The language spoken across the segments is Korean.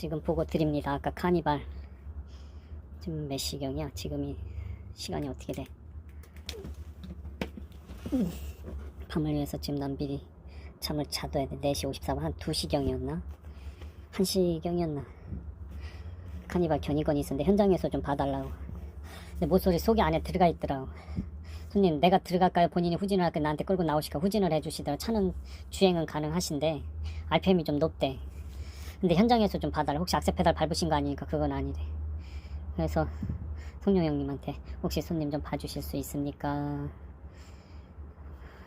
지금 보고 드립니다. 아까 카니발. 지금 몇 시경이야? 지금이 시간이 어떻게 돼? 밤을 위해서 지금 난 미리 잠을 자둬야 돼. 4시 54분 한 2시경이었나? 1시경이었나? 카니발 견인건이 있었는데 현장에서 좀 봐달라고. 근데 모서리 속에 안에 들어가 있더라고. 손님 내가 들어갈까요? 본인이 후진을 할까? 나한테 끌고 나오시까 후진을 해주시더라. 차는 주행은 가능하신데 RPM이 좀 높대. 근데 현장에서 좀 봐달라. 혹시 악셀 페달 밟으신 거 아니니까 그건 아니래. 그래서 송룡 형님한테 혹시 손님 좀 봐주실 수 있습니까?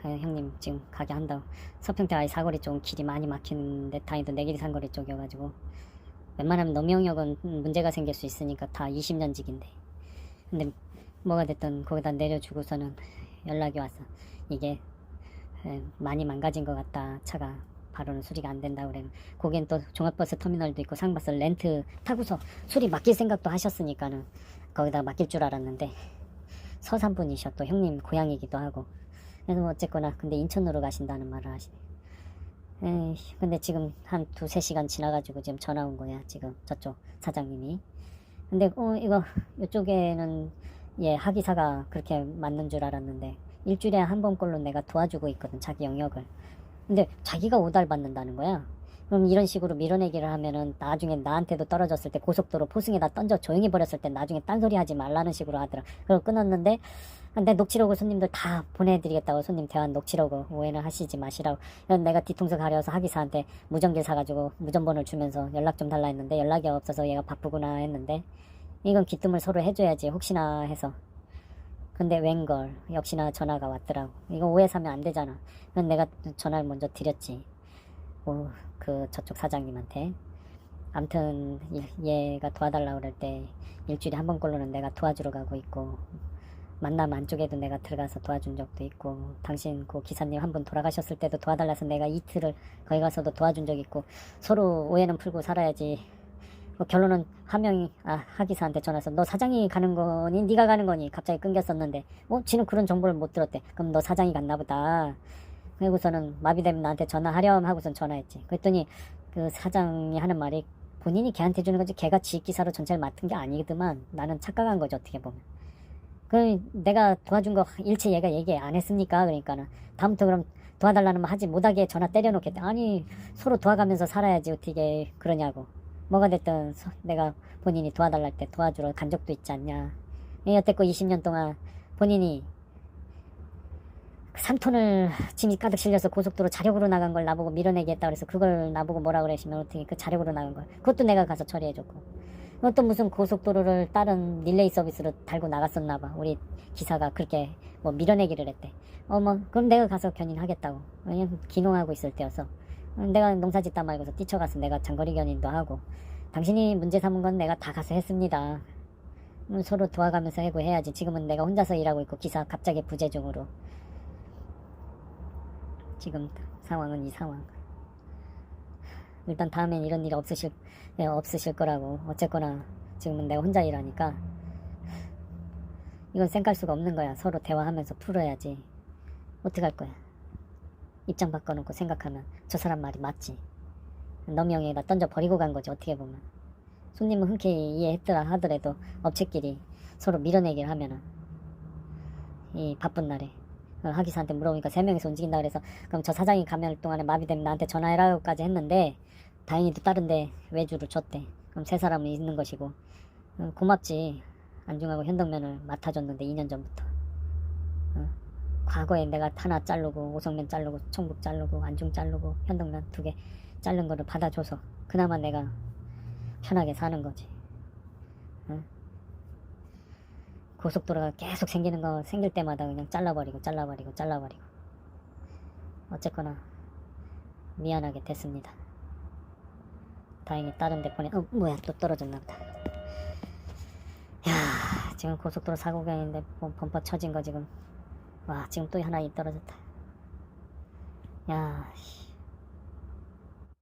형님 지금 가게 한다고. 서평택 아이 사거리 쪽은 길이 많이 막히는데 다행히도 내길이 산거리 쪽이어가지고 웬만하면 노명역은 문제가 생길 수 있으니까 다 20년직인데 근데 뭐가 됐든 거기다 내려주고서는 연락이 왔어. 이게 많이 망가진 것 같다. 차가 바로는 수리가 안 된다고 그래. 거긴 또 종합버스 터미널도 있고 상버스 렌트 타고서 수리 맡길 생각도 하셨으니까는 거기다 맡길 줄 알았는데 서산분이셔. 또 형님 고향이기도 하고. 그래서 어쨌거나 근데 인천으로 가신다는 말을 하시네. 에이, 근데 지금 한 2-3시간 지나가지고 지금 전화 온 거야. 지금 저쪽 사장님이. 근데 이거 이쪽에는 하기사가 그렇게 맞는 줄 알았는데 일주일에 한 번꼴로 내가 도와주고 있거든. 자기 영역을. 근데 자기가 오달받는다는 거야. 그럼 이런 식으로 밀어내기를 하면은 나중에 나한테도 떨어졌을 때 고속도로 포승에다 던져 조용히 버렸을 때 나중에 딴소리 하지 말라는 식으로 하더라. 그걸 끊었는데 내 녹취록을 손님들 다 보내드리겠다고. 손님 대환 녹취록을 오해는 하시지 마시라고. 내가 뒤통수 가려서 하기사한테 무전기를 사가지고 무전번호를 주면서 연락 좀 달라 했는데 연락이 없어서 얘가 바쁘구나 했는데 이건 귀뜸을 서로 해줘야지 혹시나 해서. 근데 웬걸 역시나 전화가 왔더라고. 이거 오해 사면 안 되잖아. 그래서 내가 전화를 먼저 드렸지. 그 저쪽 사장님한테. 암튼 얘가 도와달라고 그럴 때 일주일에 한 번꼴로는 내가 도와주러 가고 있고 만남 안쪽에도 내가 들어가서 도와준 적도 있고 당신 그 기사님 한 분 돌아가셨을 때도 도와달라서 내가 이틀을 거기 가서도 도와준 적 있고 서로 오해는 풀고 살아야지. 결론은 한 명이 하기사한테 전화해서 너 사장이 가는 거니 네가 가는 거니 갑자기 끊겼었는데 지는 그런 정보를 못 들었대. 그럼 너 사장이 갔나 보다. 그리고서는 마비되면 나한테 전화하렴 하고선 전화했지. 그랬더니 그 사장이 하는 말이 본인이 걔한테 주는 거지 걔가 지휘기사로 전체를 맡은 게 아니더만 나는 착각한 거지 어떻게 보면. 내가 도와준 거 일체 얘가 얘기 안 했습니까? 그러니까는 다음부터 그럼 도와달라는 말 하지 못하게 전화 때려놓겠대. 아니 서로 도와가면서 살아야지 어떻게 그러냐고. 뭐가 됐든 내가 본인이 도와달랄 때 도와주러 간 적도 있지 않냐. 여태껏 20년 동안 본인이 3톤을 짐이 가득 실려서 고속도로 자력으로 나간 걸 나보고 밀어내기 했다 그래서 그걸 나보고 뭐라 그러시면 어떻게 그 자력으로 나간 걸 그것도 내가 가서 처리해줬고. 또 무슨 고속도로를 다른 릴레이 서비스로 달고 나갔었나봐. 우리 기사가 그렇게 뭐 밀어내기를 했대. 그럼 내가 가서 견인하겠다고. 왜냐면 기농하고 있을 때여서. 내가 농사 짓다 말고서 뛰쳐가서 내가 장거리 견인도 하고 당신이 문제 삼은 건 내가 다 가서 했습니다. 서로 도와가면서 하고 해야지. 지금은 내가 혼자서 일하고 있고 기사 갑자기 부재 중으로. 지금 상황은 이 상황. 일단 다음엔 이런 일이 없으실 거라고. 어쨌거나 지금은 내가 혼자 일하니까 이건 쌩깔 수가 없는 거야. 서로 대화하면서 풀어야지. 어떡할 거야. 입장 바꿔놓고 생각하면 저 사람 말이 맞지. 너명에다 던져 버리고 간 거지 어떻게 보면. 손님은 흔쾌히 이해했더라 하더라도 업체끼리 서로 밀어내기를 하면은 이 바쁜 날에 하기사한테 물어보니까 3명이서 움직인다 그래서 그럼 저 사장이 가면 동안에 마비되면 나한테 전화해라고까지 했는데 다행히도 다른데 외주를 줬대. 그럼 3사람은 있는 것이고 고맙지. 안중하고 현덕면을 맡아줬는데 2년 전부터. 과거에 내가 하나 자르고 오성면 자르고 청북 자르고 안중 자르고 현덕면 2개 자른 거를 받아줘서 그나마 내가 편하게 사는 거지. 고속도로가 계속 생길 때마다 그냥 잘라버리고 어쨌거나 미안하게 됐습니다. 다행히 다른 데 뭐야 또 떨어졌나 보다. 야 지금 고속도로 사고경인데 범퍼 쳐진 거 지금. 와 지금 또 하나 떨어졌다. 야